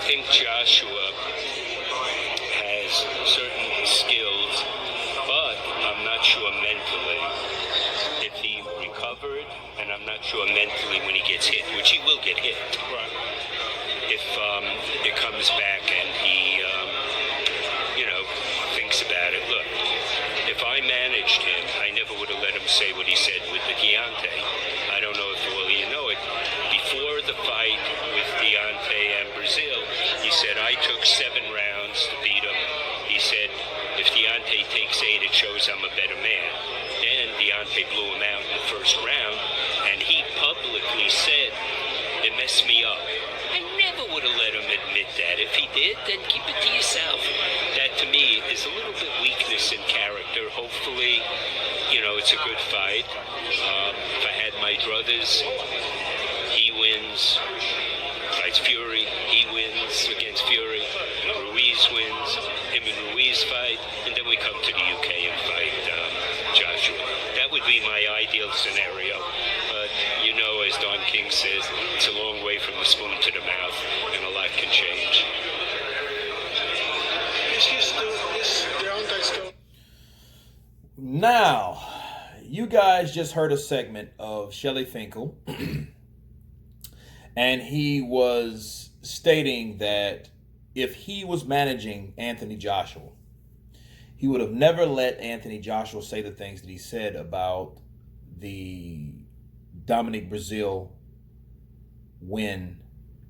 think Joshua has certain skills, but I'm not sure mentally if he recovered, and I'm not sure mentally when he gets hit, which he will get hit. Right. If it comes back and he, thinks about it. Look, if I managed him, I never would have let him say what he said with the Deontay. I don't know if all of you know it. Before the fight with Deontay and Brazil, he said, I took 7 rounds to beat him. He said, if Deontay takes 8, it shows I'm a better man. Then Deontay blew him out in the first round, and he publicly said, it messed me up. I never would have let him admit that. If he did, then keep it to yourself. That, to me, is a little bit weakness in character. Hopefully, it's a good fight. If I had my druthers, he wins. Fights Fury, he wins against Fury. Ruiz wins. Him and Ruiz fight. And then we come to the UK and fight Joshua. That would be my ideal scenario. But, as Don King says, it's a long way from the spoon to the mouth, and a lot can change. Now, you guys just heard a segment of Shelly Finkel, and he was stating that if he was managing Anthony Joshua, he would have never let Anthony Joshua say the things that he said about the Dominic Brazil win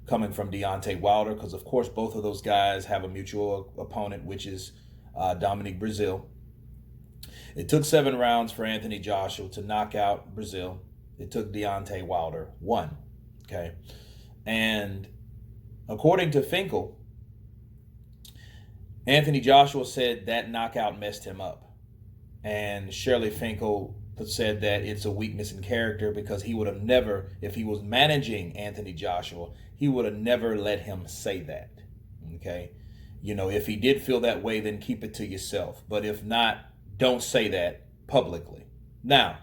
coming from Deontay Wilder, because of course both of those guys have a mutual opponent, which is Dominic Brazil. It took 7 rounds for Anthony Joshua to knock out Brazil. It took Deontay Wilder 1. Okay. And according to Finkle, Anthony Joshua said that knockout messed him up. And Shelly Finkel said that it's a weakness in character because he would have never, if he was managing Anthony Joshua, he would have never let him say that. Okay. If he did feel that way, then keep it to yourself. But if not, don't say that publicly. Now,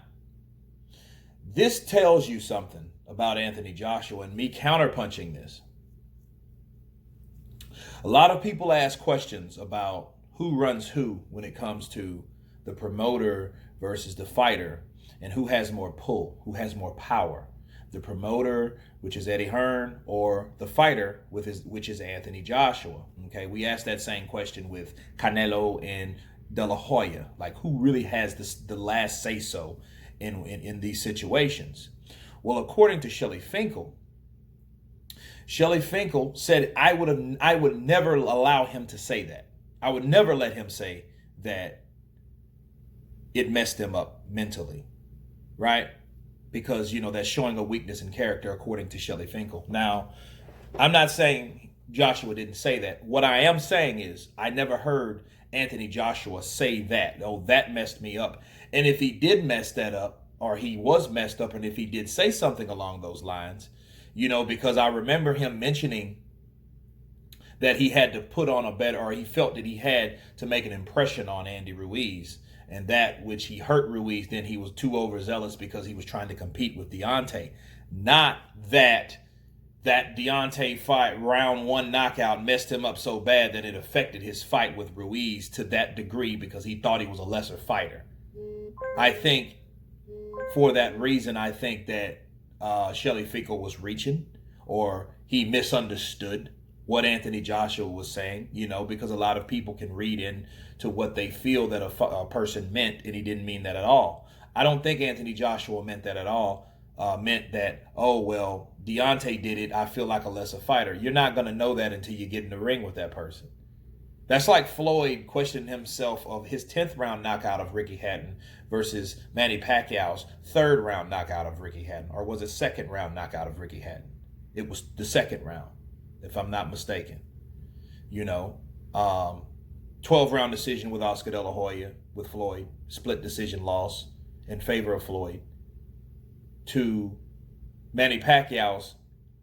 this tells you something about Anthony Joshua and me counterpunching this. A lot of people ask questions about who runs who when it comes to the promoter versus the fighter, and who has more pull, who has more power, the promoter, which is Eddie Hearn, or the fighter, which is Anthony Joshua. Okay, we asked that same question with Canelo and De La Hoya, like who really has the last say so in these situations. Well, according to Shelly Finkel said I would never allow him to say that. I would never let him say that it messed him up mentally, right? Because, that's showing a weakness in character, according to Shelly Finkel. Now, I'm not saying Joshua didn't say that. What I am saying is I never heard Anthony Joshua say that. Oh, that messed me up. And if he did mess that up, or he was messed up, and if he did say something along those lines, because I remember him mentioning that he had to put on a better, or he felt that he had to make an impression on Andy Ruiz. And that which he hurt Ruiz, then he was too overzealous because he was trying to compete with Deontay. Not that Deontay fight, round 1 knockout, messed him up so bad that it affected his fight with Ruiz to that degree because he thought he was a lesser fighter. I think for that reason, I think that Shelly Finkel was reaching, or he misunderstood what Anthony Joshua was saying, because a lot of people can read into what they feel that a person meant, and he didn't mean that at all. I don't think Anthony Joshua meant that at all. Meant that, oh, well, Deontay did it, I feel like a lesser fighter. You're not going to know that until you get in the ring with that person. That's like Floyd questioning himself of his 10th round knockout of Ricky Hatton versus Manny Pacquiao's 3rd round knockout of Ricky Hatton. Or was it 2nd round knockout of Ricky Hatton? It was the 2nd round, if I'm not mistaken. 12-round decision with Oscar De La Hoya with Floyd. Split decision loss in favor of Floyd. To Manny Pacquiao's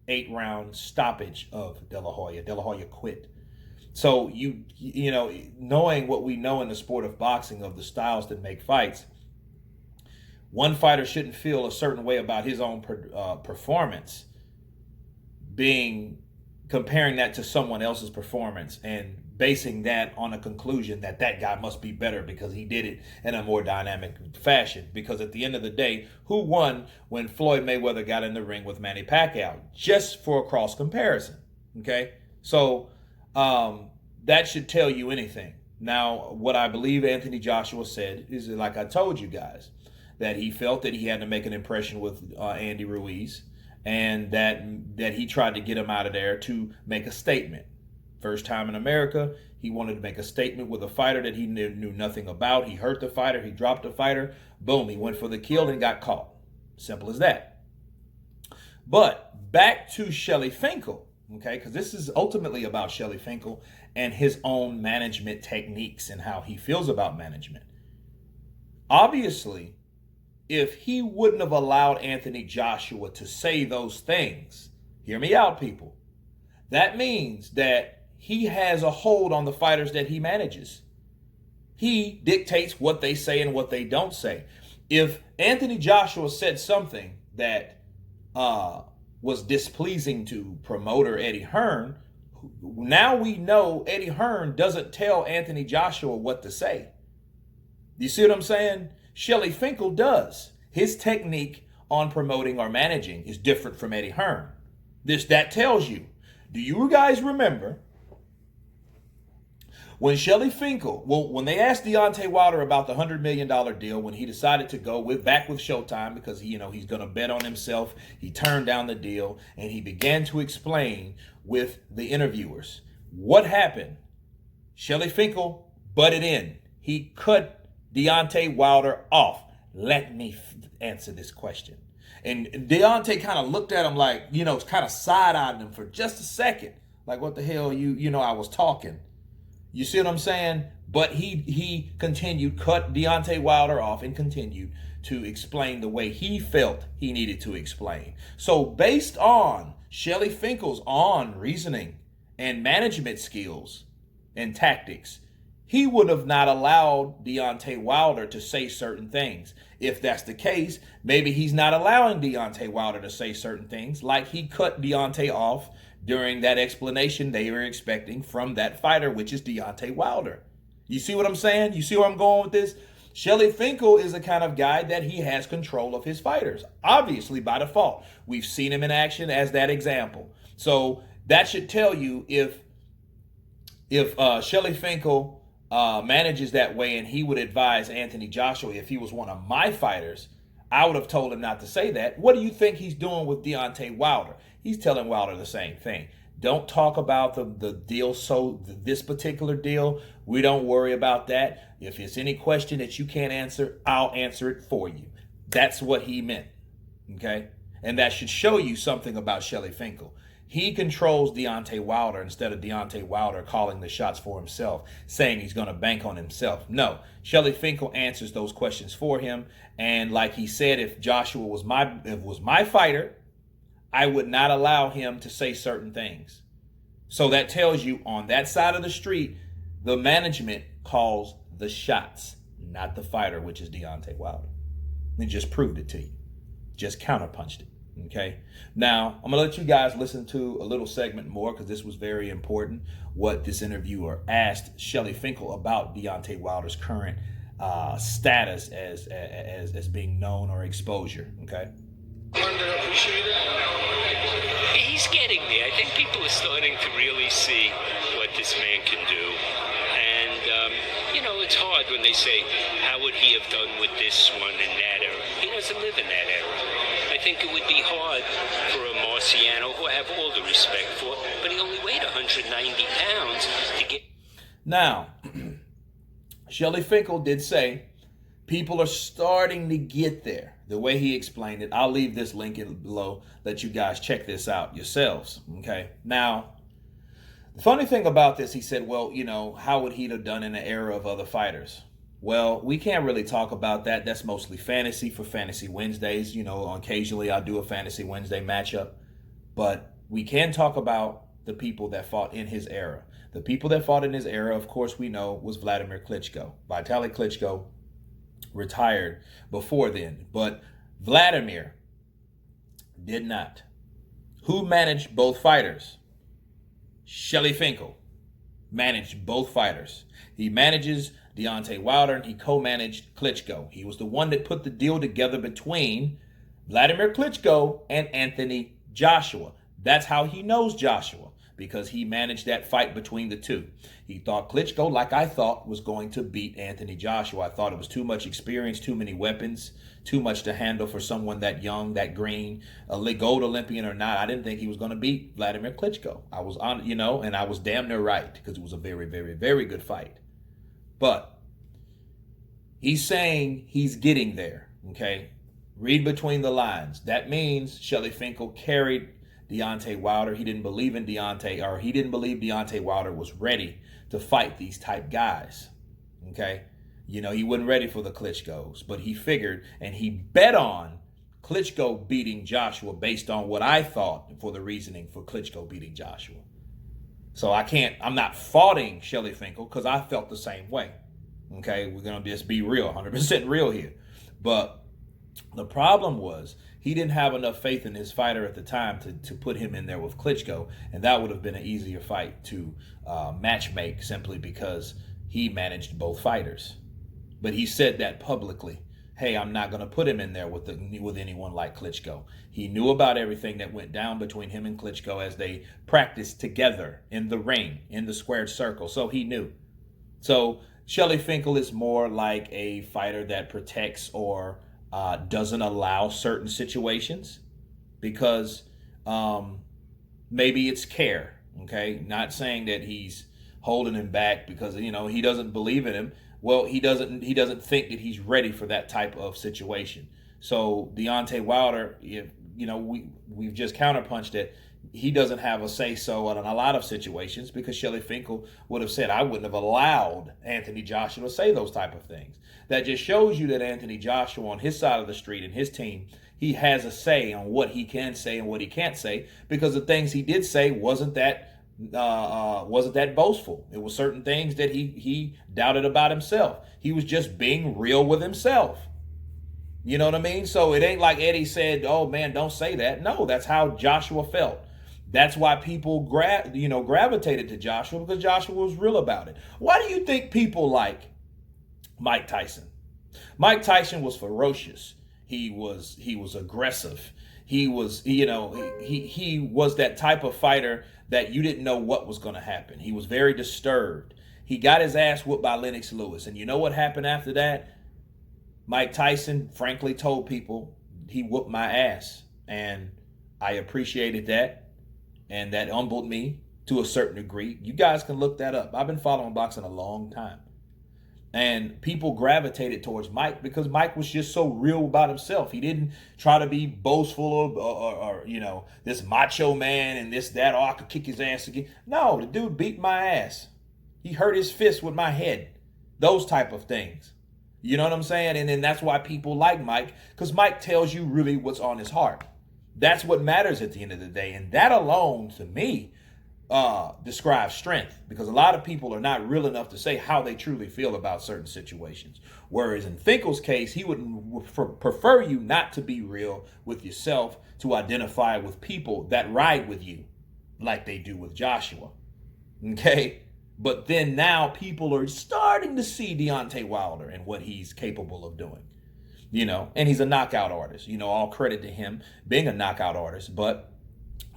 8-round stoppage of De La Hoya. De La Hoya quit. So knowing what we know in the sport of boxing of the styles that make fights, one fighter shouldn't feel a certain way about his own performance being comparing that to someone else's performance and basing that on a conclusion that that guy must be better because he did it in a more dynamic fashion. Because at the end of the day, who won when Floyd Mayweather got in the ring with Manny Pacquiao? Just for a cross comparison. Okay? So that should tell you anything. Now, what I believe Anthony Joshua said is, like I told you guys, that he felt that he had to make an impression with Andy Ruiz, and that he tried to get him out of there to make a statement. First time in America, he wanted to make a statement with a fighter that he knew nothing about. He hurt the fighter. He dropped the fighter. Boom, he went for the kill and got caught. Simple as that. But back to Shelly Finkel, okay, because this is ultimately about Shelly Finkel and his own management techniques and how he feels about management. Obviously, if he wouldn't have allowed Anthony Joshua to say those things, hear me out, people, that means that he has a hold on the fighters that he manages. He dictates what they say and what they don't say. If Anthony Joshua said something that was displeasing to promoter Eddie Hearn, now we know Eddie Hearn doesn't tell Anthony Joshua what to say. You see what I'm saying? Shelly Finkel does. His technique on promoting or managing is different from Eddie Hearn. That tells you. Do you guys remember when Shelly Finkel, when they asked Deontay Wilder about the $100 million deal, when he decided to go back with Showtime because he's going to bet on himself, he turned down the deal and he began to explain with the interviewers what happened. Shelly Finkel butted in. He cut Deontay Wilder off. Let me answer this question. And Deontay kind of looked at him like, kind of side-eyed him for just a second. Like, what the hell, I was talking. You see what I'm saying? But he continued, cut Deontay Wilder off and continued to explain the way he felt he needed to explain. So based on Shelly Finkel's reasoning and management skills and tactics, he would have not allowed Deontay Wilder to say certain things. If that's the case, maybe he's not allowing Deontay Wilder to say certain things, like he cut Deontay off during that explanation they were expecting from that fighter, which is Deontay Wilder. You see what I'm saying? You see where I'm going with this? Shelly Finkel is the kind of guy that he has control of his fighters, obviously by default. We've seen him in action as that example. So that should tell you if Shelly Finkel manages that way, and he would advise Anthony Joshua if he was one of my fighters, I would have told him not to say that. What do you think he's doing with Deontay Wilder? He's telling Wilder the same thing. Don't talk about the deal, this particular deal. We don't worry about that. If it's any question that you can't answer, I'll answer it for you. That's what he meant, okay? And that should show you something about Shelly Finkel. He controls Deontay Wilder instead of Deontay Wilder calling the shots for himself, saying he's going to bank on himself. No, Shelly Finkel answers those questions for him. And like he said, if Joshua was my fighter, I would not allow him to say certain things. So that tells you on that side of the street, the management calls the shots, not the fighter, which is Deontay Wilder. They just proved it to you. Just counterpunched it. Okay. Now, I'm going to let you guys listen to a little segment more because this was very important. What this interviewer asked Shelly Finkel about Deontay Wilder's current status as being known or exposure. Okay. He's getting there. I think people are starting to really see what this man can do. And, it's hard when they say, how would he have done with this one in that era? He doesn't live in that era. I think it would be hard for a Marciano, who I have all the respect for, but he only weighed 190 pounds to get... Now, Shelly Finkel did say people are starting to get there. The way he explained it, I'll leave this link below. Let you guys check this out yourselves. Okay. Now, the funny thing about this, he said, well, how would he have done in the era of other fighters? Well, we can't really talk about that. That's mostly fantasy for Fantasy Wednesdays. Occasionally I'll do a Fantasy Wednesday matchup. But we can talk about the people that fought in his era. The people that fought in his era, of course, we know was Vladimir Klitschko. Vitaly Klitschko retired before then. But Vladimir did not. Who managed both fighters? Shelly Finkel managed both fighters. He manages Deontay Wilder and he co-managed Klitschko. He was the one that put the deal together between Vladimir Klitschko and Anthony Joshua. That's how he knows Joshua, because he managed that fight between the two. He thought Klitschko, like I thought, was going to beat Anthony Joshua. I thought it was too much experience, too many weapons, too much to handle for someone that young, that green, a gold Olympian or not. I didn't think he was going to beat Vladimir Klitschko. I was on, and I was damn near right, because it was a very, very, very good fight. But he's saying he's getting there, okay? Read between the lines. That means Shelly Finkel carried Deontay Wilder. He didn't believe in Deontay, or he didn't believe Deontay Wilder was ready to fight these type guys, okay? He wasn't ready for the Klitschkos, but he figured, and he bet on Klitschko beating Joshua based on what I thought for the reasoning for Klitschko beating Joshua. So I'm not faulting Shelly Finkel, because I felt the same way, okay? We're going to just be real, 100% real here. But the problem was he didn't have enough faith in his fighter at the time to put him in there with Klitschko, and that would have been an easier fight to match make, simply because he managed both fighters. But he said that publicly. Hey, I'm not going to put him in there with anyone like Klitschko. He knew about everything that went down between him and Klitschko as they practiced together in the ring, in the squared circle. So he knew. So Shelly Finkel is more like a fighter that protects or doesn't allow certain situations, because maybe it's care, okay? Not saying that he's holding him back because, he doesn't believe in him. Well, he doesn't think that he's ready for that type of situation. So Deontay Wilder, we've just counterpunched that he doesn't have a say-so in a lot of situations, because Shelly Finkel would have said, I wouldn't have allowed Anthony Joshua to say those type of things. That just shows you that Anthony Joshua on his side of the street and his team, he has a say on what he can say and what he can't say, because the things he did say wasn't that boastful. It was certain things that he doubted about himself. He was just being real with himself. You know what I mean? So it ain't like Eddie said, oh man, don't say that. No, that's how Joshua felt. That's why people gravitated to Joshua, because Joshua was real about it. Why do you think people like Mike Tyson? Mike Tyson was ferocious. He was aggressive. He was, he was that type of fighter that you didn't know what was going to happen. He was very disturbed. He got his ass whooped by Lennox Lewis. And you know what happened after that? Mike Tyson frankly told people he whooped my ass. And I appreciated that. And that humbled me to a certain degree. You guys can look that up. I've been following boxing a long time. And people gravitated towards Mike because Mike was just so real about himself. He didn't try to be boastful or this macho man and this, that, I could kick his ass again. No, the dude beat my ass. He hurt his fist with my head. Those type of things. You know what I'm saying? And then that's why people like Mike, because Mike tells you really what's on his heart. That's what matters at the end of the day. And that alone, to me, describes strength, because a lot of people are not real enough to say how they truly feel about certain situations. Whereas in Finkle's case, he would prefer you not to be real with yourself, to identify with people that ride with you like they do with Joshua. Okay? But then now people are starting to see Deontay Wilder and what he's capable of doing. And he's a knockout artist. All credit to him being a knockout artist. But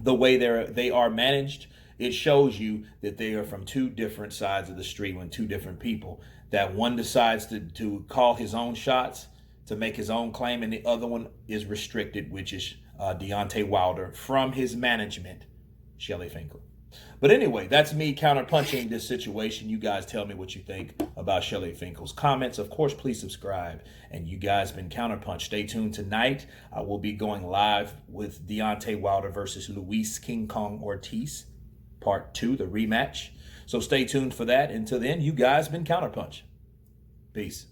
the way they are managed, it shows you that they are from two different sides of the street, when two different people, that one decides to call his own shots, to make his own claim, and the other one is restricted, which is Deontay Wilder, from his management, Shelly Finkel. But anyway, that's me counterpunching this situation. You guys tell me what you think about Shelly Finkel's comments. Of course, please subscribe. And you guys been Counterpunch. Stay tuned tonight. I will be going live with Deontay Wilder versus Luis King Kong Ortiz, Part 2, the rematch. So stay tuned for that. Until then, you guys been Counterpunch. Peace.